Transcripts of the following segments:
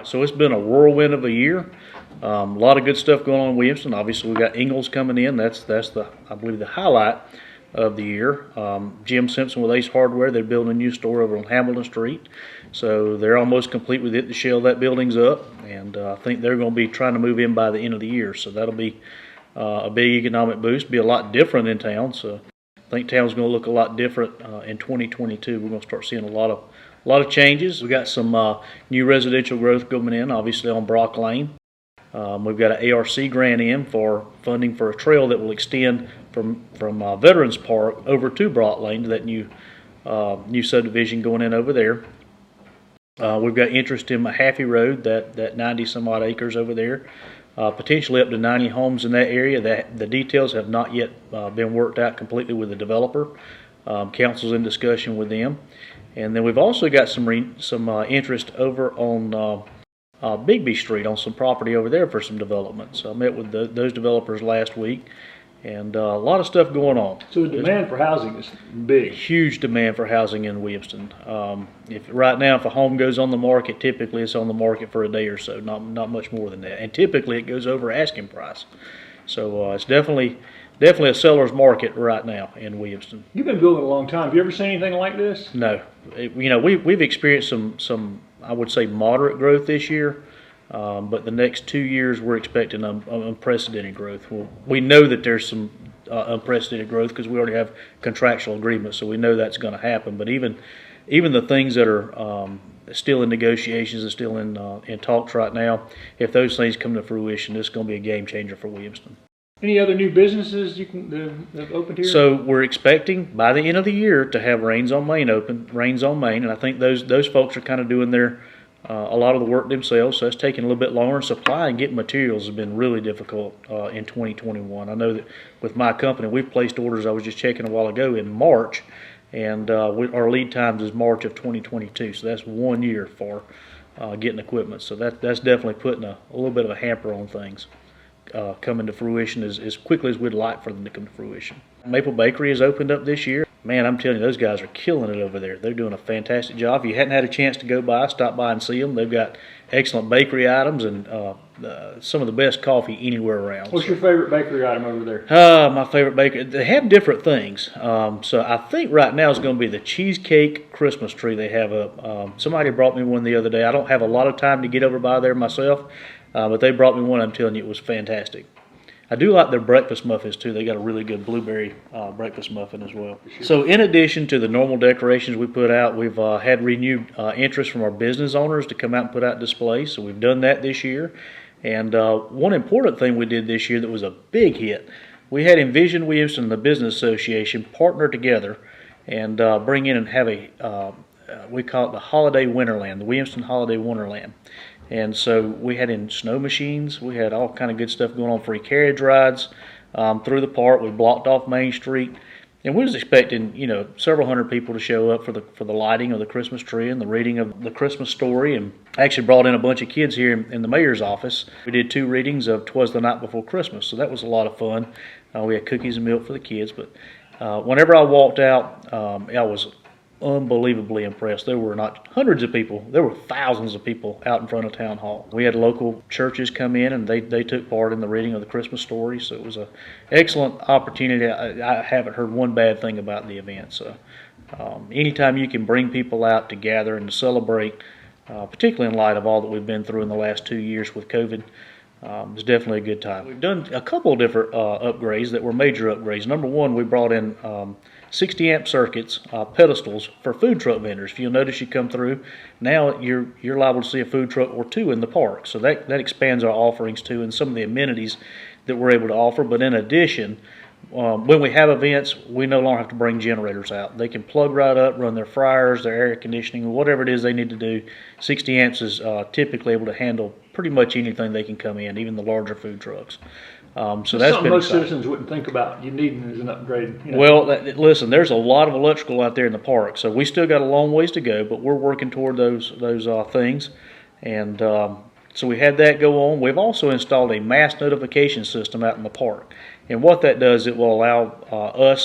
So it's been a whirlwind of a year. A lot of good stuff going on in Williamston. Obviously, we've got Ingalls coming in. That's I believe the highlight of the year. Jim Simpson with Ace Hardware, they're building a new store over on Hamilton Street. So they're almost complete with it. The shell of that building's up, and I think they're going to be trying to move in by the end of the year. So that'll be a big economic boost. Be a lot different in town. So I think town's going to look a lot different in 2022. We're going to start seeing a lot of changes. We got some new residential growth coming in, obviously on Brock Lane. We've got an ARC grant in for funding for a trail that will extend from Veterans Park over to Brock Lane to that new subdivision going in over there. We've got interest in Mahaffey Road, that 90 some odd acres over there, potentially up to 90 homes in that area. The details have not yet been worked out completely with the developer. Council's in discussion with them, and then we've also got some interest over on Bigby Street on some property over there for some development. So I met with those developers last week, and a lot of stuff going on. So the demand for housing is big. Huge demand for housing in Williamston. Right now, if a home goes on the market, typically it's on the market for a day or so, not much more than that. And typically it goes over asking price. So it's definitely a seller's market right now in Williamston. You've been building a long time. Have you ever seen anything like this? No. We've experienced some I would say moderate growth this year, but the next 2 years we're expecting unprecedented growth. Well, we know that there's some unprecedented growth because we already have contractual agreements, so we know that's going to happen. But even the things that are still in negotiations and still in talks right now, if those things come to fruition, it's going to be a game changer for Williamston. Any other new businesses you can have opened here? So we're expecting by the end of the year to have Rains on Main open, Rains on Main, and I think those folks are kind of doing a lot of the work themselves. So that's taking a little bit longer. Supply and getting materials has been really difficult in 2021. I know that with my company, we've placed orders. I was just checking a while ago in March, and our lead times is March of 2022. So that's 1 year for getting equipment. So that's definitely putting a little bit of a hamper on things. Coming to fruition as quickly as we'd like for them to come to fruition. Maple Bakery has opened up this year. Man, I'm telling you, those guys are killing it over there. They're doing a fantastic job. If you hadn't had a chance to go by, stop by and see them. They've got excellent bakery items and some of the best coffee anywhere around. What's your favorite bakery item over there? My favorite bakery, they have different things. So I think right now it's going to be the cheesecake Christmas tree they have up. Somebody brought me one the other day. I don't have a lot of time to get over by there myself. But they brought me one. I'm telling you, it was fantastic. I do like their breakfast muffins too. They got a really good blueberry breakfast muffin as well. Sure. So in addition to the normal decorations we put out, we've had renewed interest from our business owners to come out and put out displays. So we've done that this year. And one important thing we did this year that was a big hit, we had Envision Williamston and the Business Association partner together and bring in and have we call it the Holiday Winterland, the Williamston Holiday Wonderland. And so we had in snow machines, we had all kind of good stuff going on, free carriage rides through the park. We blocked off Main Street, and we was expecting several hundred people to show up for the lighting of the Christmas tree and the reading of the Christmas story. And actually brought in a bunch of kids here in the mayor's office. We did 2 readings of 'Twas the Night Before Christmas, so that was a lot of fun. We had cookies and milk for the kids, but whenever I walked out, I was unbelievably impressed. There were not hundreds of people, there were thousands of people out in front of Town Hall. We had local churches come in and they took part in the reading of the Christmas story, so it was an excellent opportunity. I haven't heard one bad thing about the event. So anytime you can bring people out to gather and to celebrate, particularly in light of all that we've been through in the last 2 years with COVID, it's definitely a good time. We've done a couple of different upgrades that were major upgrades. Number one, we brought in 60 amp circuits, pedestals for food truck vendors. If you'll notice, you come through, now you're liable to see a food truck or 2 in the park. So that expands our offerings too and some of the amenities that we're able to offer. But in addition, when we have events, we no longer have to bring generators out. They can plug right up, run their fryers, their air conditioning, whatever it is they need to do. 60 amps is typically able to handle pretty much anything they can come in, even the larger food trucks. So that's something most citizens wouldn't think about you needing as an upgrade. Well, listen, there's a lot of electrical out there in the park, so we still got a long ways to go, but we're working toward those things. And so we had that go on. We've also installed a mass notification system out in the park. And what that does, it will allow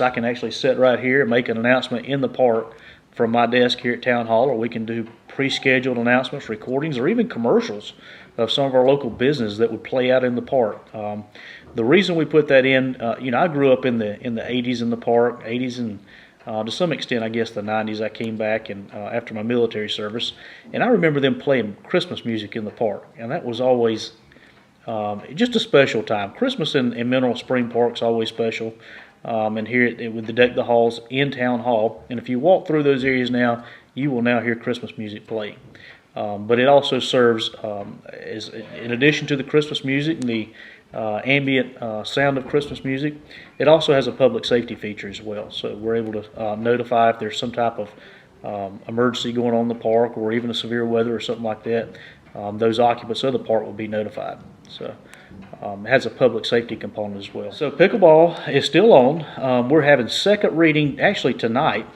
I can actually sit right here and make an announcement in the park from my desk here at Town Hall, or we can do pre-scheduled announcements, recordings, or even commercials of some of our local business that would play out in the park. The reason we put that in, I grew up in the 80s in the park, 80s and to some extent, I guess the 90s. I came back and after my military service, and I remember them playing Christmas music in the park, and that was always just a special time. Christmas in Mineral Spring Park is always special. And here with the Deck the Halls in Town Hall, and if you walk through those areas now, you will now hear Christmas music playing. But it also serves, as in addition to the Christmas music and the ambient sound of Christmas music, it also has a public safety feature as well. So we're able to notify if there's some type of emergency going on in the park, or even a severe weather or something like that. Those occupants of the park will be notified. So it has a public safety component as well. So pickleball is still on. We're having second reading actually tonight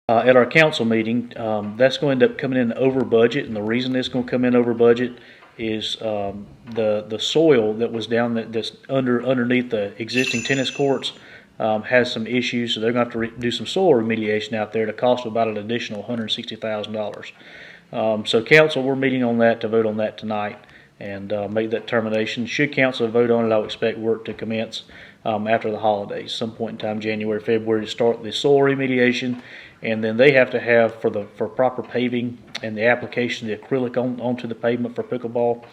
at our council meeting. That's going to end up coming in over budget, and the reason it's going to come in over budget is the soil that was down that's underneath the existing tennis courts has some issues, so they're going to have to do some soil remediation out there to cost about an additional $160,000. So council, we're meeting on that to vote on that tonight and make that determination. Should council vote on it, I would expect work to commence after the holidays, some point in time, January, February, to start the soil remediation, and then they have to have for proper paving and the application of the acrylic onto the pavement for pickleball.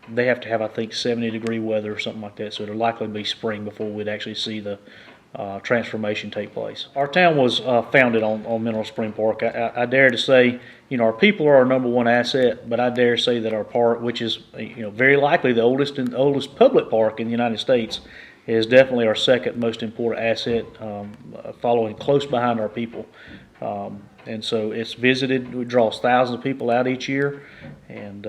They have to have, I think, 70-degree weather or something like that, so it'll likely be spring before we'd actually see the transformation take place. Our town was founded on Mineral Spring Park. I dare to say, our people are our number one asset, but I dare say that our park, which is very likely the oldest public park in the United States, is definitely our second most important asset, following close behind our people. And so it's visited. It draws thousands of people out each year, and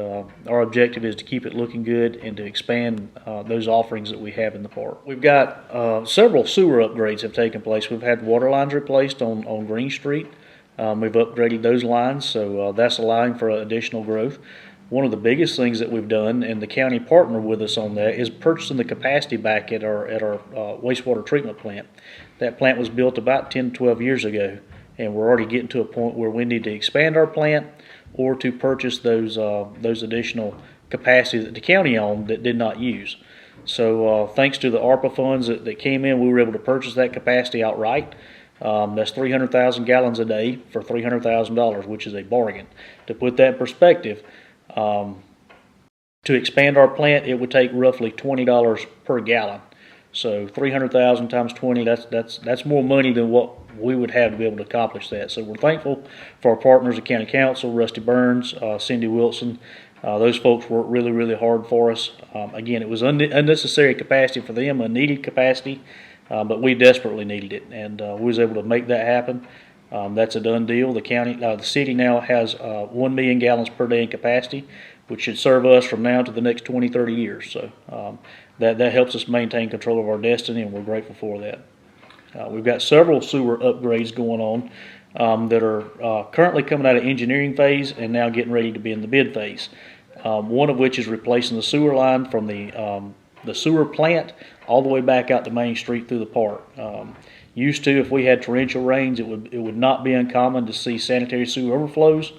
our objective is to keep it looking good and to expand those offerings that we have in the park. We've got several sewer upgrades have taken place. We've had water lines replaced on Green Street. We've upgraded those lines, so that's allowing for additional growth. One of the biggest things that we've done, and the county partnered with us on that, is purchasing the capacity back at our wastewater treatment plant. That plant was built about 10 to 12 years ago, and we're already getting to a point where we need to expand our plant or to purchase those additional capacity that the county owned that did not use. So thanks to the ARPA funds that came in, we were able to purchase that capacity outright. That's 300,000 gallons a day for $300,000, which is a bargain. To put that in perspective, to expand our plant, it would take roughly $20 per gallon. So 300,000 times 20, that's more money than what we would have to be able to accomplish that. So we're thankful for our partners at County Council, Rusty Burns, Cindy Wilson. Those folks worked really, really hard for us. Again, it was unnecessary capacity for them, unneeded capacity, but we desperately needed it, and we was able to make that happen. That's a done deal. The city now has 1 million gallons per day in capacity, which should serve us from now to the next 20, 30 years. So that helps us maintain control of our destiny, and we're grateful for that. We've got several sewer upgrades going on that are currently coming out of engineering phase and now getting ready to be in the bid phase. One of which is replacing the sewer line from the sewer plant all the way back out to Main Street through the park. Used to, if we had torrential rains, it would not be uncommon to see sanitary sewer overflows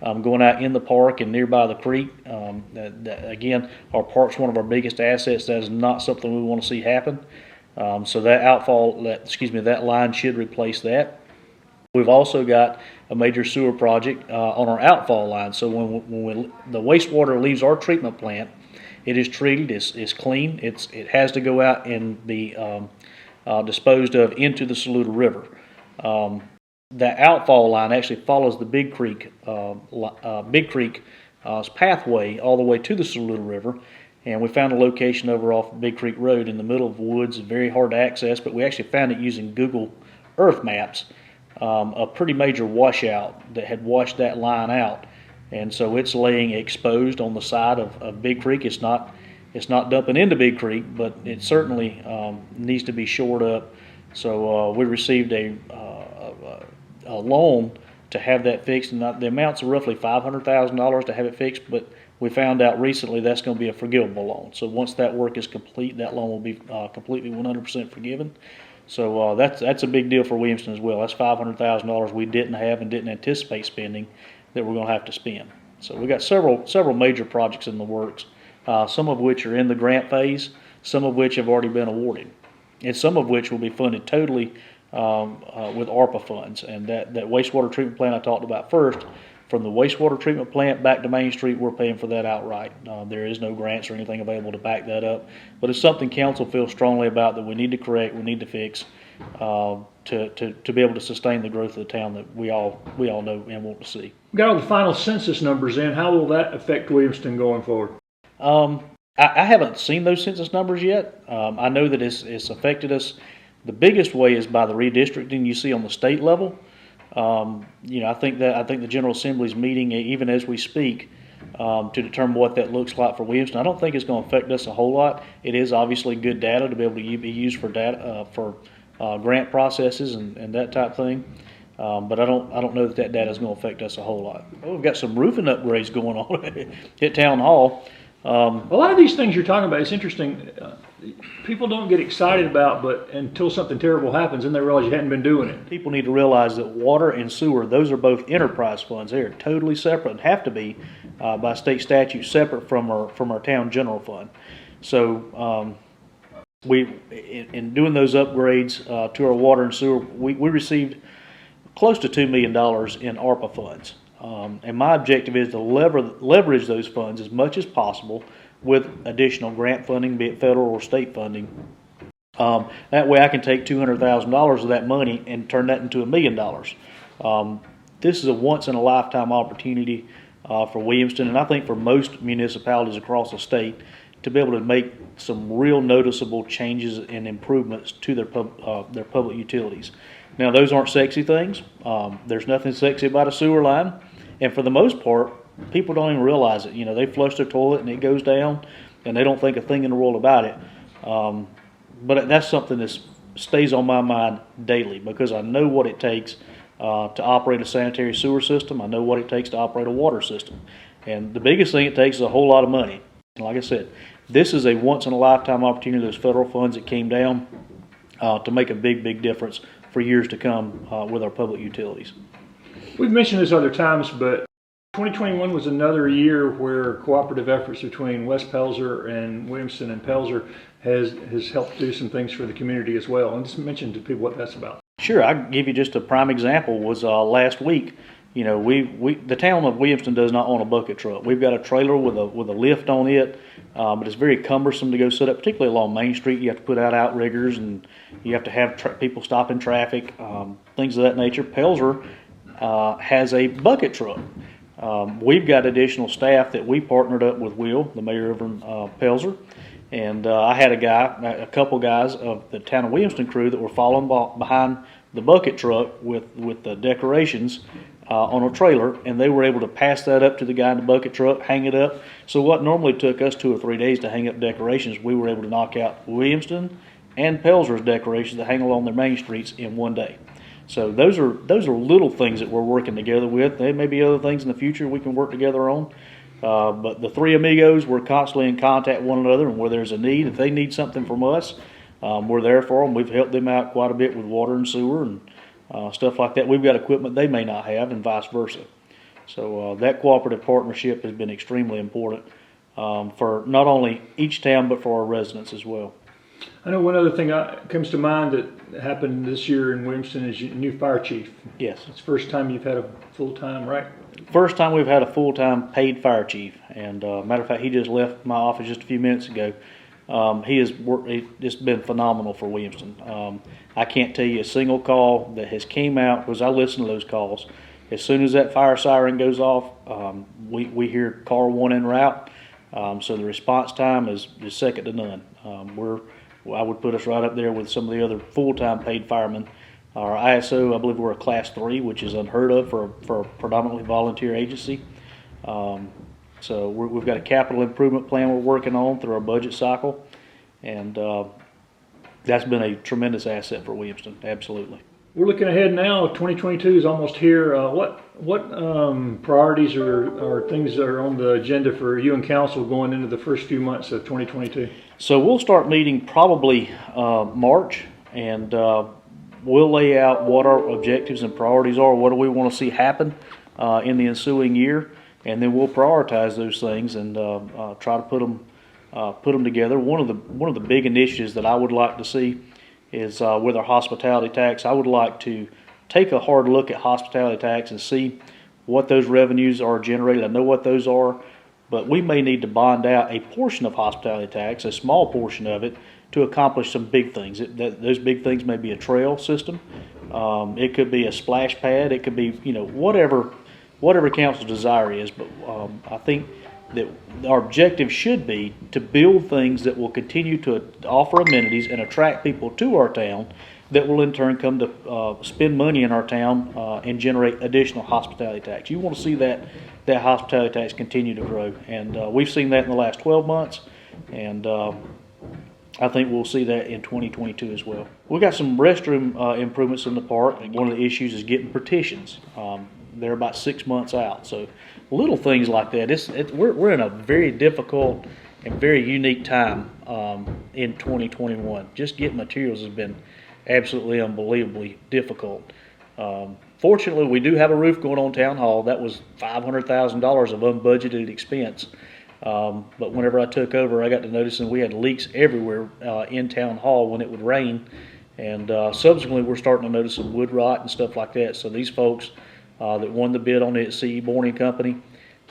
going out in the park and nearby the creek. Again, our park's one of our biggest assets. That is not something we want to see happen. So that line should replace that. We've also got a major sewer project on our outfall line. So when the wastewater leaves our treatment plant, it is treated, it's clean. It has to go out and be disposed of into the Saluda River. That outfall line actually follows the Big Creek's pathway all the way to the Saluda River, and we found a location over off Big Creek Road in the middle of the woods. Very hard to access, but we actually found it using Google Earth Maps, a pretty major washout that had washed that line out, and so it's laying exposed on the side of Big Creek. It's not dumping into Big Creek, but it certainly needs to be shored up. So we received a loan to have that fixed, and the amounts are roughly $500,000 to have it fixed, but we found out recently that's going to be a forgivable loan. So once that work is complete, that loan will be completely 100% forgiven. So that's a big deal for Williamston as well. That's $500,000 we didn't have and didn't anticipate spending that we're going to have to spend. So we got several major projects in the works, some of which are in the grant phase, some of which have already been awarded, and some of which will be funded totally with ARPA funds. And that wastewater treatment plant I talked about first, from the wastewater treatment plant back to Main Street, we're paying for that outright. There is no grants or anything available to back that up, but it's something council feels strongly about that we need to correct, we need to fix to be able to sustain the growth of the town that we all know and want to see. We got all the final census numbers in. How will that affect Williamston going forward? I haven't seen those census numbers yet. I know that it's affected us. The biggest way is by the redistricting you see on the state level. I think the General Assembly's meeting, even as we speak, to determine what that looks like for Williamston. I don't think it's going to affect us a whole lot. It is obviously good data to be able to be used for data for grant processes and that type of thing. But I don't know that data is going to affect us a whole lot. We've got some roofing upgrades going on at Town Hall. A lot of these things you're talking about, it's interesting. People don't get excited about, but until something terrible happens, then they realize you hadn't been doing it. People need to realize that water and sewer, those are both enterprise funds. They are totally separate and have to be by state statute separate from our town general fund. So in doing those upgrades to our water and sewer, we received close to $2 million in ARPA funds. And my objective is to leverage those funds as much as possible with additional grant funding, be it federal or state funding. That way I can take $200,000 of that money and turn that into $1 million. This is a once-in-a-lifetime opportunity for Williamston, and I think for most municipalities across the state, to be able to make some real noticeable changes and improvements to their public utilities. Now, those aren't sexy things. There's nothing sexy about a sewer line, and for the most part, people don't even realize it. They flush their toilet and it goes down, and they don't think a thing in the world about it. But that's something that stays on my mind daily, because I know what it takes to operate a sanitary sewer system. I know what it takes to operate a water system. And the biggest thing it takes is a whole lot of money. And like I said, this is a once-in-a-lifetime opportunity, those federal funds that came down, to make a big difference for years to come with our public utilities. We've mentioned this other times, but 2021 was another year where cooperative efforts between West Pelzer and Williamston and Pelzer has helped do some things for the community as well. And just mention to people what that's about. Sure, I can give you just a prime example. Was last week. The town of Williamston does not own a bucket truck. We've got a trailer with a lift on it, but it's very cumbersome to go set up, particularly along Main Street. You have to put out outriggers, and you have to have people stop in traffic, things of that nature. Pelzer has a bucket truck. We've got additional staff that we partnered up with Will, the mayor of Pelzer, and I had a couple guys of the town of Williamston crew that were following behind the bucket truck with the decorations on a trailer, and they were able to pass that up to the guy in the bucket truck, hang it up. So what normally took us 2 or 3 days to hang up decorations, we were able to knock out Williamston and Pelzer's decorations that hang along their main streets in 1 day. So those are little things that we're working together with. There may be other things in the future we can work together on. But the three amigos, we're constantly in contact with one another, and where there's a need, if they need something from us, we're there for them. We've helped them out quite a bit with water and sewer and stuff like that. We've got equipment they may not have, and vice versa. So that cooperative partnership has been extremely important for not only each town, but for our residents as well. I know one other thing comes to mind that happened this year in Williamston is your new fire chief. Yes. It's the first time you've had a full-time, right? First time we've had a full-time paid fire chief. And matter of fact, he just left my office just a few minutes ago. He has worked, it's been phenomenal for Williamston. I can't tell you a single call that has came out, because I listen to those calls. As soon as that fire siren goes off, we hear car 1 en route. So the response time is second to none. I would put us right up there with some of the other full-time paid firemen. Our ISO, I believe we're a class 3, which is unheard of for a predominantly volunteer agency. So we've got a capital improvement plan we're working on through our budget cycle, and that's been a tremendous asset for Williamston, absolutely. We're looking ahead now. 2022 is almost here. What priorities or things that are on the agenda for you and council going into the first few months of 2022? So we'll start meeting probably March and we'll lay out what our objectives and priorities are. What do we want to see happen in the ensuing year, and then we'll prioritize those things and try to put them together. One of the big initiatives that I would like to see is with our hospitality tax. I would like to take a hard look at hospitality tax and see what those revenues are generated. I know what those are, but we may need to bond out a portion of hospitality tax, a small portion of it, to accomplish some big things. Those big things may be a trail system. It could be a splash pad. It could be, whatever council's desire is. But I think that our objective should be to build things that will continue to offer amenities and attract people to our town that will in turn come to spend money in our town and generate additional hospitality tax. You want to see that hospitality tax continue to grow, and we've seen that in the last 12 months, and I think we'll see that in 2022 as well. We got some restroom improvements in the park. One of the issues is getting partitions. They're about 6 months out, so little things like that. We're in a very difficult and very unique time in 2021. Just getting materials has been absolutely unbelievably difficult. Fortunately, we do have a roof going on Town Hall. That was $500,000 of unbudgeted expense. But whenever I took over, I got to noticing we had leaks everywhere in Town Hall when it would rain. And subsequently, we're starting to notice some wood rot and stuff like that. So these folks that won the bid on it, CE Boring Company,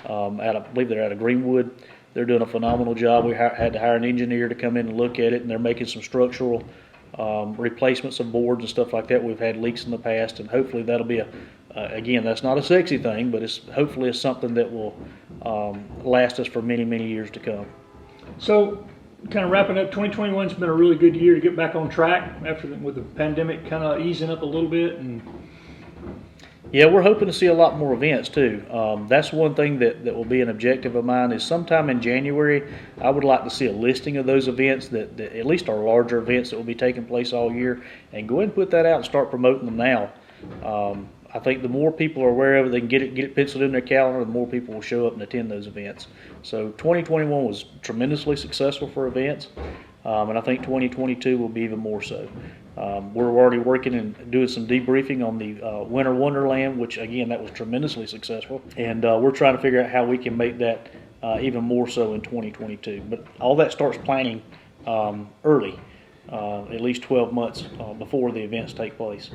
I believe they're out of Greenwood, they're doing a phenomenal job. We had to hire an engineer to come in and look at it, and they're making some structural replacements of boards and stuff like that. We've had leaks in the past, and hopefully that'll be again, that's not a sexy thing, but hopefully it's something that will last us for many, many years to come. So, kind of wrapping up, 2021's been a really good year to get back on track with the pandemic kind of easing up a little bit. And yeah, we're hoping to see a lot more events too. That's one thing that will be an objective of mine is sometime in January, I would like to see a listing of those events that at least are larger events that will be taking place all year, and go ahead and put that out and start promoting them now. I think the more people are aware of it, they can get it penciled in their calendar, the more people will show up and attend those events. So 2021 was tremendously successful for events, and I think 2022 will be even more so. We're already working and doing some debriefing on the Winter Wonderland, which again, that was tremendously successful. And we're trying to figure out how we can make that even more so in 2022. But all that starts planning early, at least 12 months before the events take place.